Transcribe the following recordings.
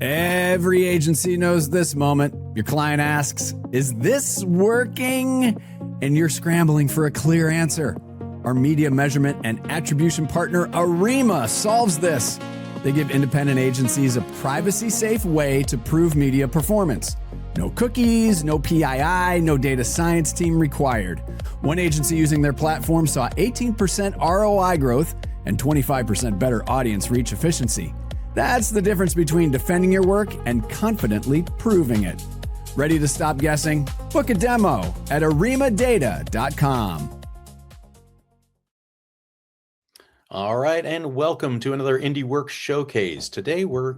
Every agency knows this moment. Your client asks, "Is this working?" And you're scrambling for a clear answer. Our media measurement and attribution partner, Arima, solves this. They give independent agencies a privacy-safe way to prove media performance. No cookies, no PII, no data science team required. One agency using their platform saw 18% ROI growth and 25% better audience reach efficiency. That's the difference between defending your work and confidently proving it. Ready to stop guessing? Book a demo at arimadata.com. All right, and welcome to another Indie Work Showcase. Today we're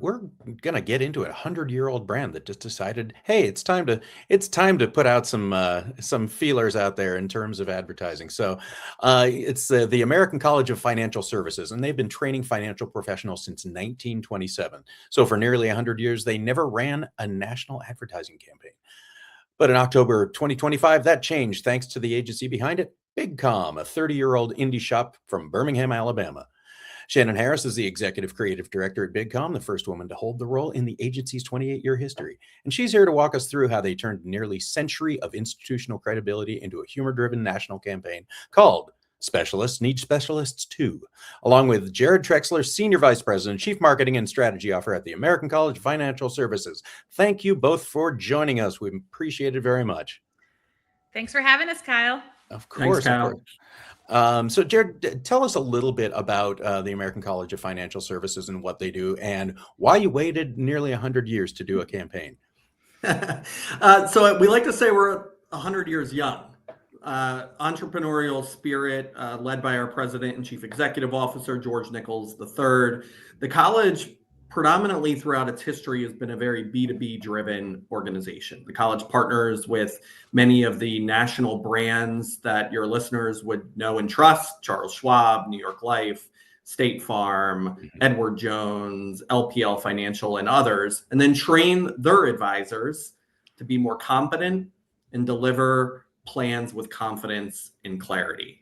gonna get into a 100-year-old brand that just decided, hey, it's time to put out some feelers out there in terms of advertising. So it's the American College of Financial Services, and they've been training financial professionals since 1927. So for nearly 100 years, they never ran a national advertising campaign. But in October 2025, that changed thanks to the agency behind it, BigCom, a 30-year-old indie shop from Birmingham, Alabama. Shannon Harris is the executive creative director at BigCom, the first woman to hold the role in the agency's 28-year history. And she's here to walk us through how they turned nearly a century of institutional credibility into a humor-driven national campaign called Specialists Need Specialists Too, along with Jared Trexler, Senior Vice President, Chief Marketing and Strategy Officer at the American College of Financial Services. Thank you both for joining us. We appreciate it very much. Thanks for having us, Kyle. Of course. Thanks, Kyle. Of course. So Jared, tell us a little bit about the American College of Financial Services and what they do and why you waited nearly 100 years to do a campaign. So we like to say we're 100 years young. Entrepreneurial spirit led by our president and chief executive officer, George Nichols III. The college predominantly throughout its history has been a very B2B driven organization. The college partners with many of the national brands that your listeners would know and trust: Charles Schwab, New York Life, State Farm, Edward Jones, LPL Financial, and others, and then train their advisors to be more competent and deliver plans with confidence and clarity.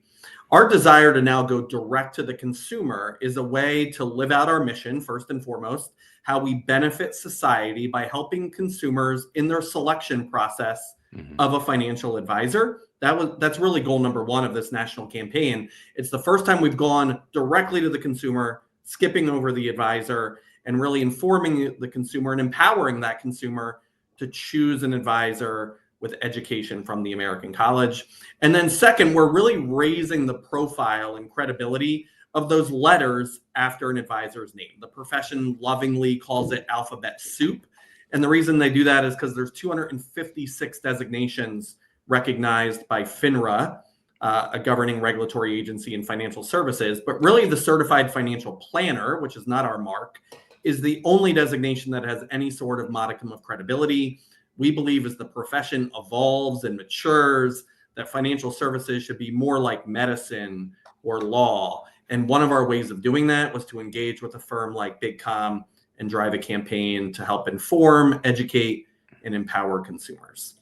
Our desire to now go direct to the consumer is a way to live out our mission, first and foremost, how we benefit society by helping consumers in their selection process of a financial advisor. That's really goal number one of this national campaign. It's the first time we've gone directly to the consumer, skipping over the advisor, and really informing the consumer and empowering that consumer to choose an advisor with education from the American College. And then second, we're really raising the profile and credibility of those letters after an advisor's name. The profession lovingly calls it alphabet soup. And the reason they do that is because there's 256 designations recognized by FINRA, a governing regulatory agency in financial services. But really the certified financial planner, which is not our mark, is the only designation that has any sort of modicum of credibility. We believe as the profession evolves and matures, that financial services should be more like medicine or law. And one of our ways of doing that was to engage with a firm like BigCom and drive a campaign to help inform, educate, and empower consumers.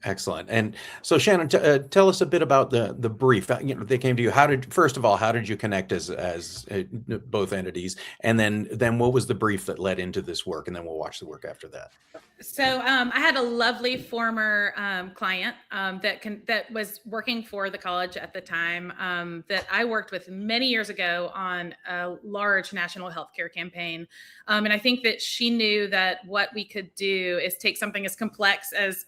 Excellent. And so Shannon, tell us a bit about the brief. They came to you. How did you connect as both entities? And then what was the brief that led into this work? And then we'll watch the work after that. So I had a lovely former client that was working for the college at the time that I worked with many years ago on a large national healthcare campaign. And I think that she knew that what we could do is take something as complex as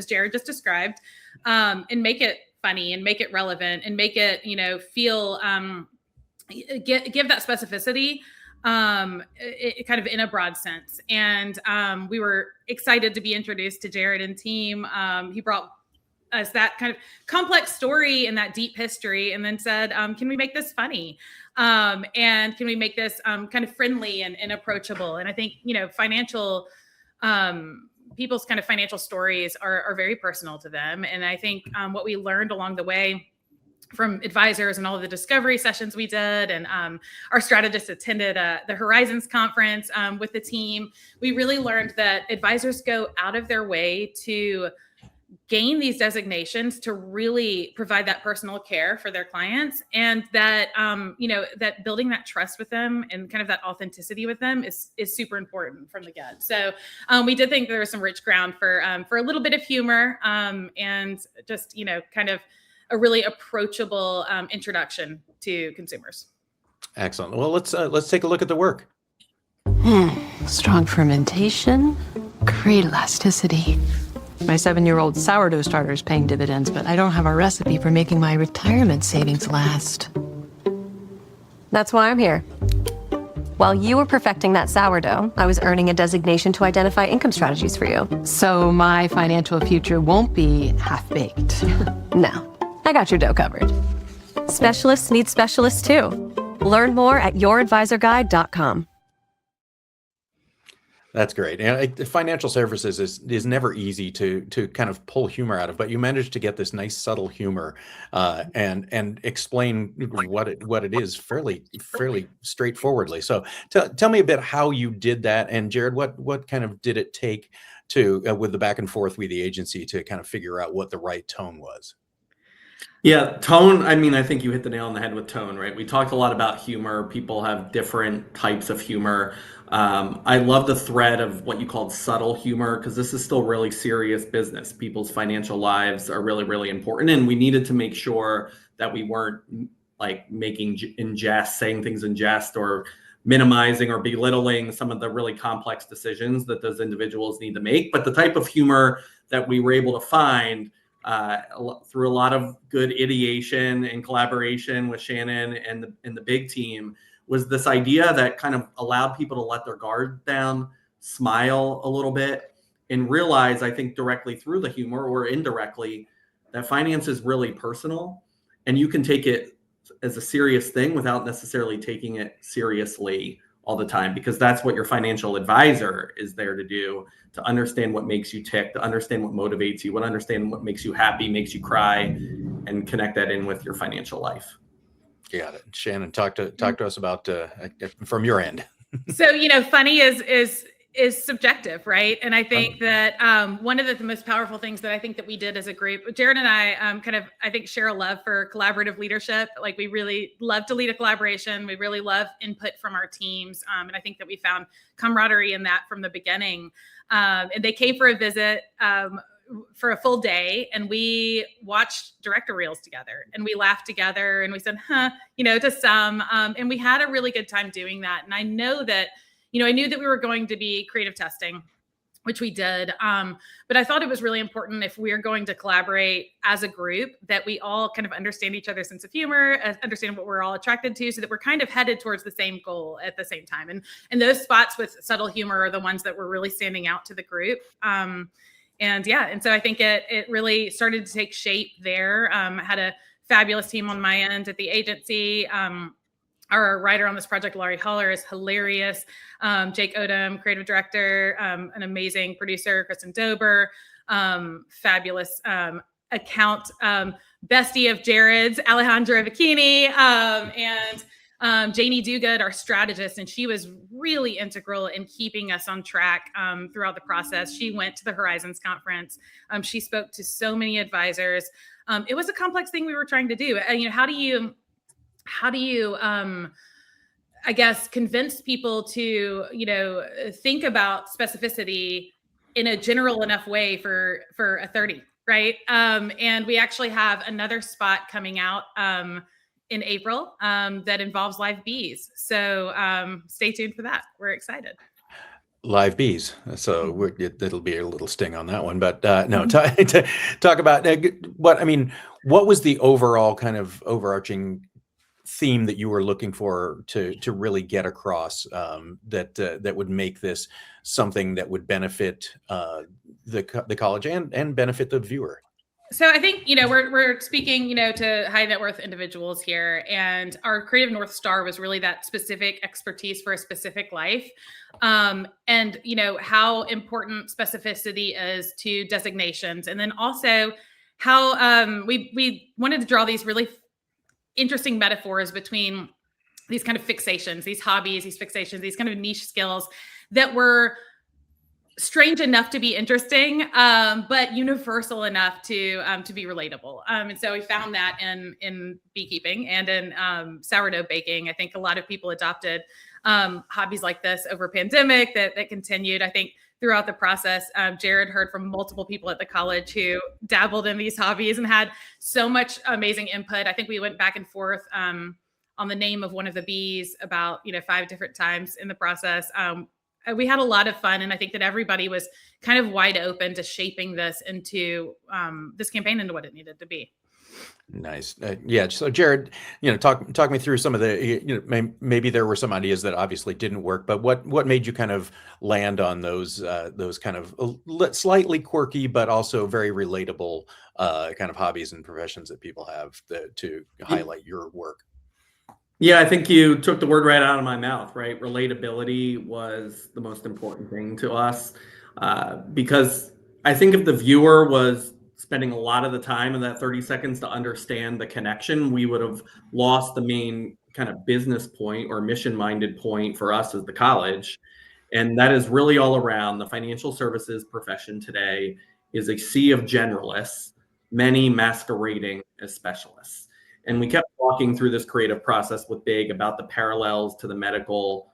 Jared just described and make it funny and make it relevant and make it, feel, give that specificity kind of in a broad sense. And we were excited to be introduced to Jared and team. He brought us that kind of complex story and that deep history and then said, can we make this funny? And can we make this kind of friendly and approachable? And I think, financial people's kind of financial stories are very personal to them. And I think what we learned along the way from advisors and all of the discovery sessions we did, and our strategists attended the Horizons conference with the team, we really learned that advisors go out of their way to gain these designations to really provide that personal care for their clients, and that that building that trust with them and kind of that authenticity with them is super important from the get. So we did think there was some rich ground for a little bit of humor, and just kind of a really approachable introduction to consumers. Excellent. Well, let's take a look at the work. Strong fermentation, great elasticity. My 7-year-old sourdough starter is paying dividends, but I don't have a recipe for making my retirement savings last. That's why I'm here. While you were perfecting that sourdough, I was earning a designation to identify income strategies for you. So my financial future won't be half-baked. No, I got your dough covered. Specialists need specialists too. Learn more at youradvisorguide.com. That's great. And financial services is never easy to kind of pull humor out of, but you managed to get this nice subtle humor and explain what it is fairly straightforwardly. So tell me a bit how you did that, and Jared, what kind of did it take to with the back and forth with the agency to kind of figure out what the right tone was? Yeah, tone. I mean, I think you hit the nail on the head with tone, right? We talked a lot about humor. People have different types of humor. I love the thread of what you called subtle humor, because this is still really serious business. People's financial lives are really, really important. And we needed to make sure that we weren't like making in jest, saying things in jest, or minimizing or belittling some of the really complex decisions that those individuals need to make. But the type of humor that we were able to find through a lot of good ideation and collaboration with Shannon and the big team was this idea that kind of allowed people to let their guard down, smile a little bit, and realize, I think directly through the humor or indirectly, that finance is really personal, and you can take it as a serious thing without necessarily taking it seriously all the time, because that's what your financial advisor is there to do, to understand what makes you tick, to understand what motivates you, understand what makes you happy, makes you cry, and connect that in with your financial life. Got it. Shannon, talk to us about from your end. So, funny is subjective, right? And I think that one of the most powerful things that I think that we did as a group, Jared and I I think share a love for collaborative leadership. Like, we really love to lead a collaboration. We really love input from our teams. And I think that we found camaraderie in that from the beginning. And they came for a visit for a full day, and we watched director reels together, and we laughed together, and we said, to some, and we had a really good time doing that. And I know that, I knew that we were going to be creative testing, which we did. But I thought it was really important, if we're going to collaborate as a group, that we all kind of understand each other's sense of humor, understand what we're all attracted to, so that we're kind of headed towards the same goal at the same time. And those spots with subtle humor are the ones that were really standing out to the group. And so I think it really started to take shape there. I had a fabulous team on my end at the agency. Our writer on this project, Laurie Haller, is hilarious. Jake Odom, creative director, an amazing producer, Kristen Dober, fabulous account bestie of Jared's, Alejandra Bikini, and Janie Duguid, our strategist, and she was really integral in keeping us on track throughout the process. She went to the Horizons conference. She spoke to so many advisors. It was a complex thing we were trying to do. How do you I guess convince people to think about specificity in a general enough way for a 30, right? And we actually have another spot coming out in April that involves live bees. So stay tuned for that. We're excited. Live bees. So it'll be a little sting on that one, but no, talk about what was the overall kind of overarching theme that you were looking for to really get across that would make this something that would benefit the college and benefit the viewer? So I think, we're speaking, to high net worth individuals here, and our creative North Star was really that specific expertise for a specific life. And, how important specificity is to designations. And then also how we wanted to draw these really interesting metaphors between these kind of fixations, these hobbies, these fixations, these kind of niche skills that were strange enough to be interesting, but universal enough to be relatable. And so we found that in beekeeping and in sourdough baking. I think a lot of people adopted hobbies like this over pandemic that continued. I think throughout the process, Jared heard from multiple people at the college who dabbled in these hobbies and had so much amazing input. I think we went back and forth on the name of one of the bees about 5 different times in the process. We had a lot of fun, and I think that everybody was kind of wide open to shaping this into this campaign into what it needed to be. Nice. Yeah. So Jared, talk me through some of the, maybe there were some ideas that obviously didn't work, but what made you kind of land on those kind of slightly quirky, but also very relatable kind of hobbies and professions that people have to highlight your work? Yeah, I think you took the word right out of my mouth, right? Relatability was the most important thing to us because I think if the viewer was spending a lot of the time in that 30 seconds to understand the connection, we would have lost the main kind of business point or mission-minded point for us as the college. And that is really all around the financial services profession today is a sea of generalists, many masquerading as specialists. And we kept walking through this creative process with Big about the parallels to the medical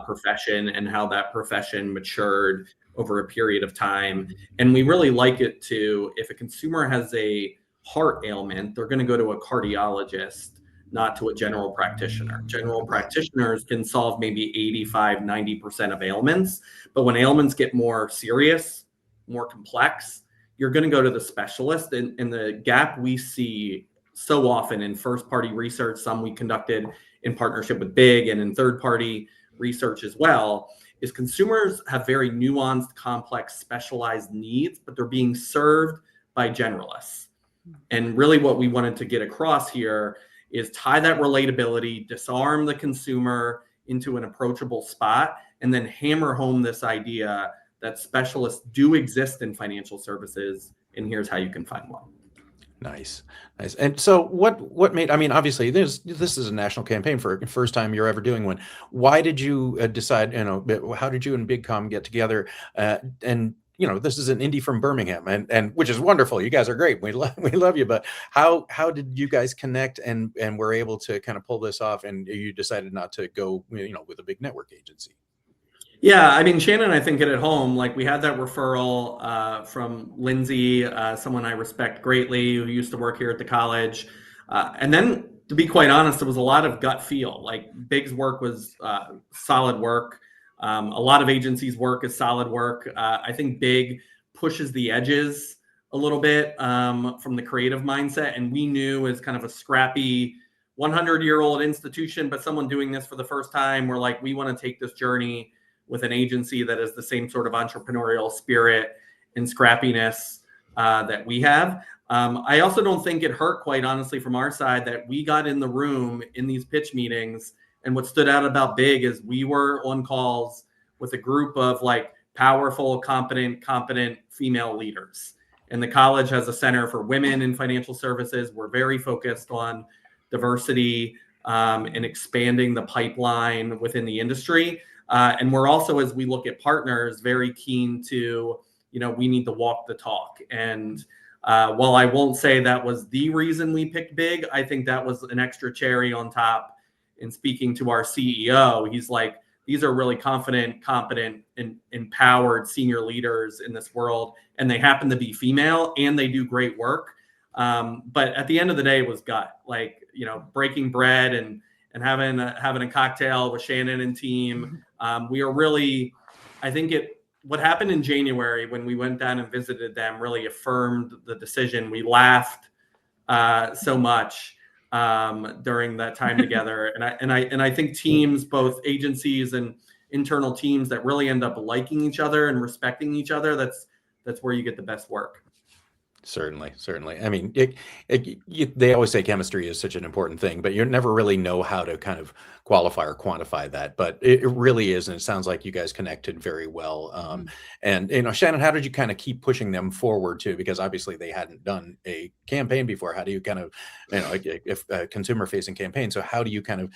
profession and how that profession matured over a period of time. And we really like it to, if a consumer has a heart ailment, they're going to go to a cardiologist, not to a general practitioner. General practitioners can solve maybe 85, 90% of ailments. But when ailments get more serious, more complex, you're going to go to the specialist. And the gap we see so often in first-party research, some we conducted in partnership with Big and in third-party research as well, is consumers have very nuanced, complex, specialized needs, but they're being served by generalists. And really what we wanted to get across here is tie that relatability, disarm the consumer into an approachable spot, and then hammer home this idea that specialists do exist in financial services, and here's how you can find one. Nice. And so what made, I mean, obviously this is a national campaign for first time you're ever doing one. Why did you decide, how did you and BigCom get together? And this is an indie from Birmingham and which is wonderful. You guys are great. We love you, but how did you guys connect and were able to kind of pull this off, and you decided not to go, with a big network agency? Yeah, I mean, Shannon, I think hit it home. Like we had that referral from Lindsay, someone I respect greatly, who used to work here at the college. And then, to be quite honest, there was a lot of gut feel. Like Big's work was solid work. A lot of agencies' work is solid work. I think Big pushes the edges a little bit from the creative mindset. And we knew as kind of a scrappy 100-year-old institution, but someone doing this for the first time, we're like, we want to take this journey with an agency that is the same sort of entrepreneurial spirit and scrappiness that we have. I also don't think it hurt, quite honestly, from our side that we got in the room in these pitch meetings. And what stood out about Big is we were on calls with a group of like powerful, competent female leaders. And the college has a center for women in financial services. We're very focused on diversity and expanding the pipeline within the industry. And we're also, as we look at partners, very keen to, we need to walk the talk. And while I won't say that was the reason we picked Big, I think that was an extra cherry on top. In speaking to our CEO, he's like, these are really confident, competent, and empowered senior leaders in this world. And they happen to be female and they do great work. But at the end of the day, it was gut, like, breaking bread and having a cocktail with Shannon and team. We are really, I think what happened in January when we went down and visited them really affirmed the decision. We laughed so much during that time together. And I think teams, both agencies and internal teams that really end up liking each other and respecting each other, that's where you get the best work. Certainly, certainly. I mean, they always say chemistry is such an important thing, but you never really know how to kind of qualify or quantify that. But it really is, and it sounds like you guys connected very well. And Shannon, how did you kind of keep pushing them forward too? Because obviously they hadn't done a campaign before. How do you kind of, like if a consumer-facing campaign? So how do you kind of,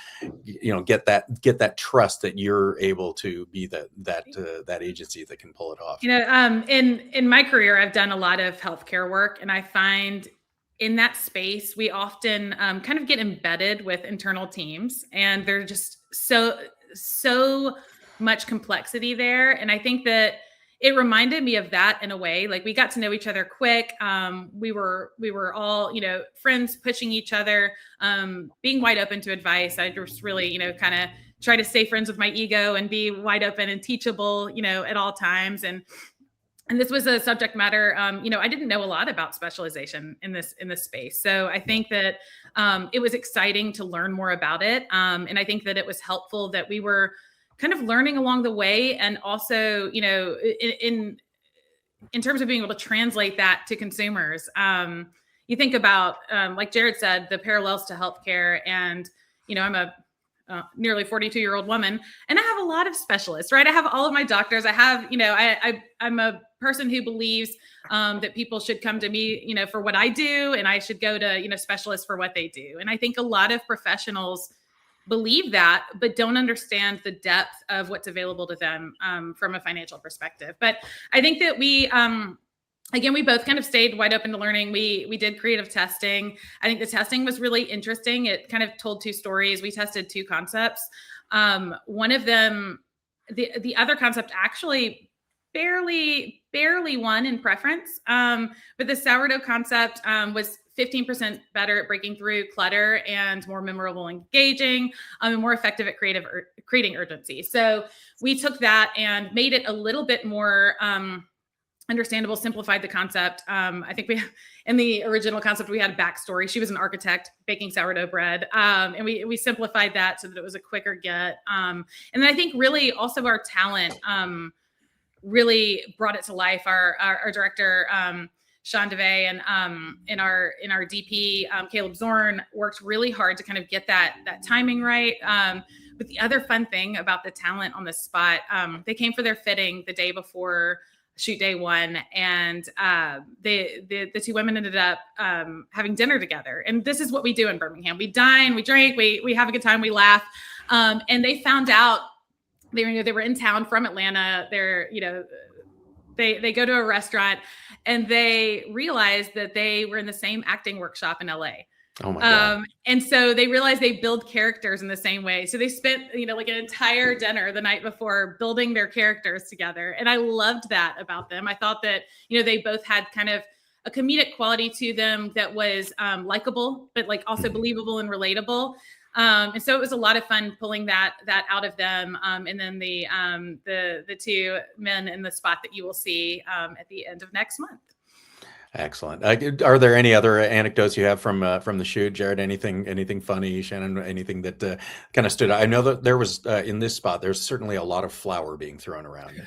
get that trust that you're able to be that agency that can pull it off? In my career, I've done a lot of healthcare work, and I find in that space, we often kind of get embedded with internal teams, and there's just so much complexity there. And I think that it reminded me of that in a way. Like, we got to know each other quick. We were all, friends, pushing each other, being wide open to advice. I just really, kind of try to stay friends with my ego and be wide open and teachable, at all times. And this was a subject matter, I didn't know a lot about specialization in this space. So I think that it was exciting to learn more about it. And I think that it was helpful that we were kind of learning along the way. And also, in terms of being able to translate that to consumers, you think about, like Jared said, the parallels to healthcare. And, I'm a nearly 42-year-old woman, and I have a lot of specialists, right? I have all of my doctors. I have, I'm a person who believes that people should come to me, for what I do, and I should go to, specialists for what they do. And I think a lot of professionals believe that, but don't understand the depth of what's available to them from a financial perspective. But I think that again, we both kind of stayed wide open to learning. We did creative testing. I think the testing was really interesting. It kind of told two stories. We tested two concepts. One of them, the other concept actually barely won in preference. But the sourdough concept was 15% better at breaking through clutter and more memorable, engaging, and more effective at creating urgency. So we took that and made it a little bit more understandable, simplified the concept. I think in the original concept, we had a backstory. She was an architect baking sourdough bread. And we simplified that so that it was a quicker get. And then I think really also our talent really brought it to life. Our director, Sean DeVay, and our DP, Caleb Zorn, worked really hard to kind of get that timing right. But the other fun thing about the talent on the spot, they came for their fitting the day before shoot day one, and the two women ended up having dinner together. And this is what we do in Birmingham: we dine, we drink, we have a good time, we laugh. And they found out they were in town from Atlanta. They go to a restaurant, and they realized that they were in the same acting workshop in LA. Oh my God. And so they realized they build characters in the same way. So they spent, like an entire dinner the night before building their characters together. And I loved that about them. I thought that, they both had kind of a comedic quality to them that was likable, but like also believable and relatable. And so it was a lot of fun pulling that out of them. And then the two men in the spot that you will see at the end of next month. Excellent. Are there any other anecdotes you have from the shoot, Jared? Anything funny, Shannon? Anything that kind of stood out? I know that there was in this spot, there's certainly a lot of flour being thrown around.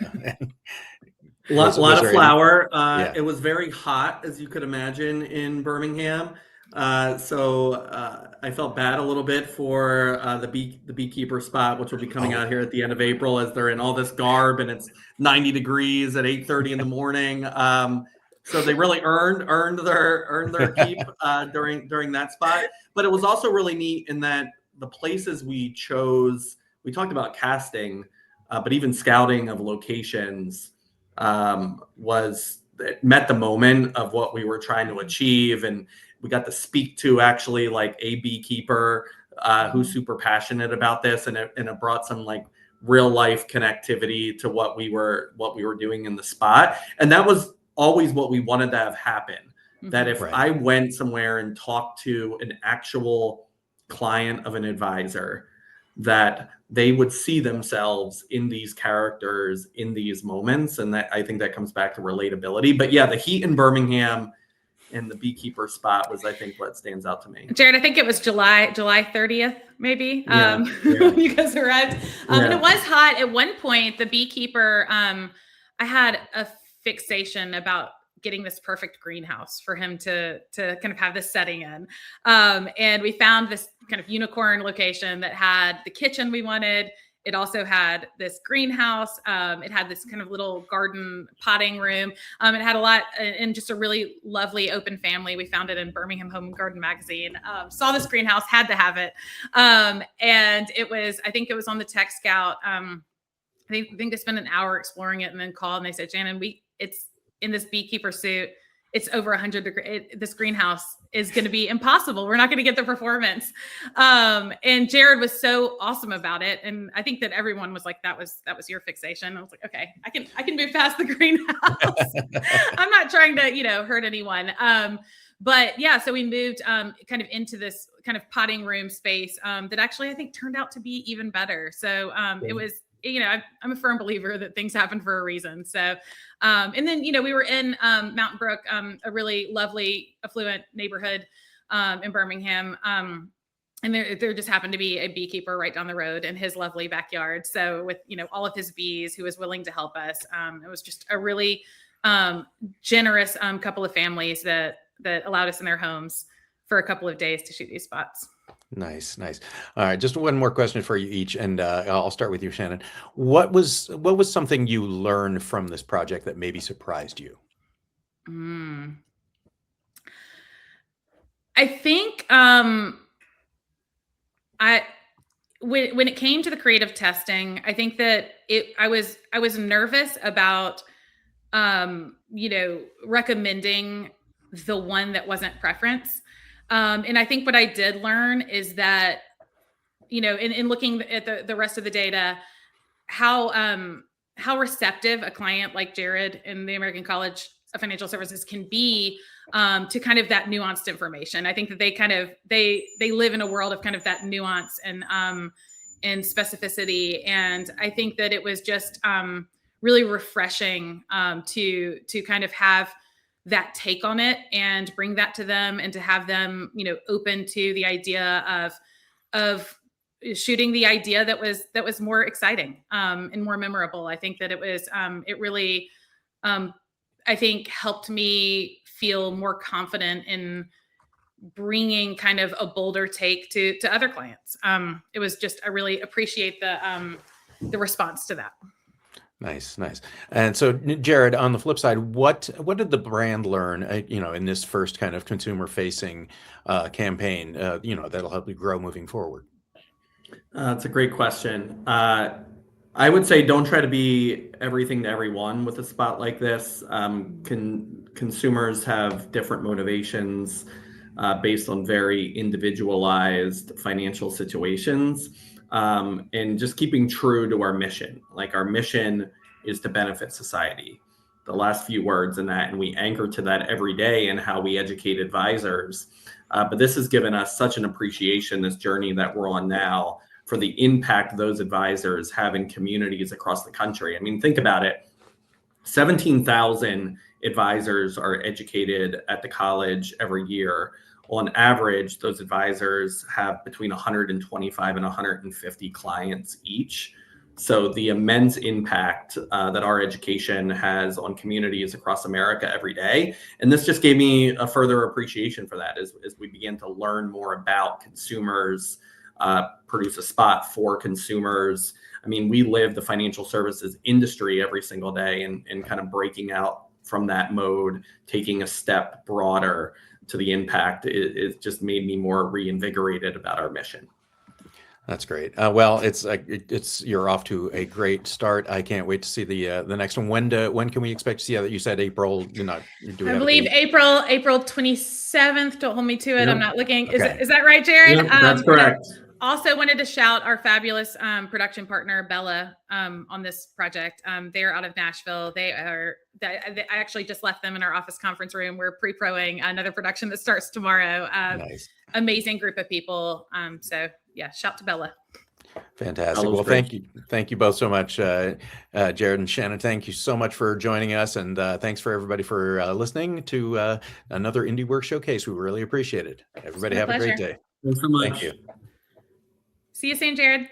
A lot of flour. Yeah. It was very hot, as you could imagine, in Birmingham. So I felt bad a little bit for the beekeeper spot, which will be coming out here at the end of April, as they're in all this garb and it's 90 degrees at 8:30 in the morning. So they really earned their keep during that spot. But it was also really neat in that the places we chose, we talked about casting, but even scouting of locations met the moment of what we were trying to achieve. And we got to speak to actually like a beekeeper who's super passionate about this, and it brought some like real life connectivity to what we were doing in the spot. And that was always what we wanted to have happen. That if I went somewhere and talked to an actual client of an advisor, that they would see themselves in these characters in these moments. And that, I think that comes back to relatability. But yeah, the heat in Birmingham and the beekeeper spot was, I think, what stands out to me. Jared, I think it was July 30th, maybe, when you guys arrived. And it was hot. At one point, the beekeeper, I had a fixation about getting this perfect greenhouse for him to kind of have this setting in. And we found this kind of unicorn location that had the kitchen we wanted. It also had this greenhouse. It had this kind of little garden potting room. It had a lot and just a really lovely open family. We found it in Birmingham Home and Garden magazine. Saw this greenhouse, had to have it. And it was, I think it was on the Tech Scout. I think they spent an hour exploring it and then called and they said, Shannon, it's in this beekeeper suit. It's over 100 degrees. This greenhouse is going to be impossible. We're not going to get the performance. And Jared was so awesome about it. And I think that everyone was like, that was your fixation. I was like, okay, I can move past the greenhouse. I'm not trying to, hurt anyone. But yeah, so we moved kind of into this kind of potting room space that actually I think turned out to be even better. So it was, I'm a firm believer that things happen for a reason. So, and then, we were in Mountain Brook, a really lovely, affluent neighborhood in Birmingham. And there just happened to be a beekeeper right down the road in his lovely backyard. So with, all of his bees who was willing to help us, it was just a really generous couple of families that allowed us in their homes for a couple of days to shoot these spots. Nice. All right, just one more question for you each, and I'll start with you, Shannon. What was something you learned from this project that maybe surprised you? I think when it came to the creative testing, I think that I was nervous about recommending the one that wasn't preference. And I think what I did learn is that, in looking at the rest of the data, how receptive a client like Jared in the American College of Financial Services can be to kind of that nuanced information. I think that they live in a world of kind of that nuance and specificity. And I think that it was just really refreshing to kind of have that take on it and bring that to them and to have them, open to the idea of shooting the idea that was more exciting and more memorable. I think that it was, it really, I think helped me feel more confident in bringing kind of a bolder take to other clients. It was just, I really appreciate the response to that. Nice. And so, Jared, on the flip side, what did the brand learn, in this first kind of consumer-facing campaign, that'll help you grow moving forward? That's a great question. I would say don't try to be everything to everyone with a spot like this. Consumers have different motivations based on very individualized financial situations. And just keeping true to our mission. Like, our mission is to benefit society. The last few words in that, and we anchor to that every day in how we educate advisors. But this has given us such an appreciation, this journey that we're on now, for the impact those advisors have in communities across the country. I mean, think about it. 17,000 advisors are educated at the college every year. On average, those advisors have between 125 and 150 clients each. So the immense impact that our education has on communities across America every day. And this just gave me a further appreciation for that as we begin to learn more about consumers, produce a spot for consumers. I mean, we live the financial services industry every single day, and kind of breaking out from that mode, taking a step broader to the impact, it just made me more reinvigorated about our mission. That's great. Well, you're off to a great start. I can't wait to see the next one. When can we expect to see that? You said April. I believe April 27th. Don't hold me to it. Yep. I'm not looking. Okay. Is that right, Jared? Yep, that's correct. Also wanted to shout our fabulous production partner, Bella, on this project. They're out of Nashville. I actually just left them in our office conference room. We're pre-proing another production that starts tomorrow. Nice. Amazing group of people. So yeah, shout to Bella. Fantastic. Well, thank you both so much, Jared and Shannon. Thank you so much for joining us, and thanks for everybody for listening to another Indie Work Showcase. We really appreciate it. Everybody have a great day. Thanks so much. Thank you. See you soon, Jared.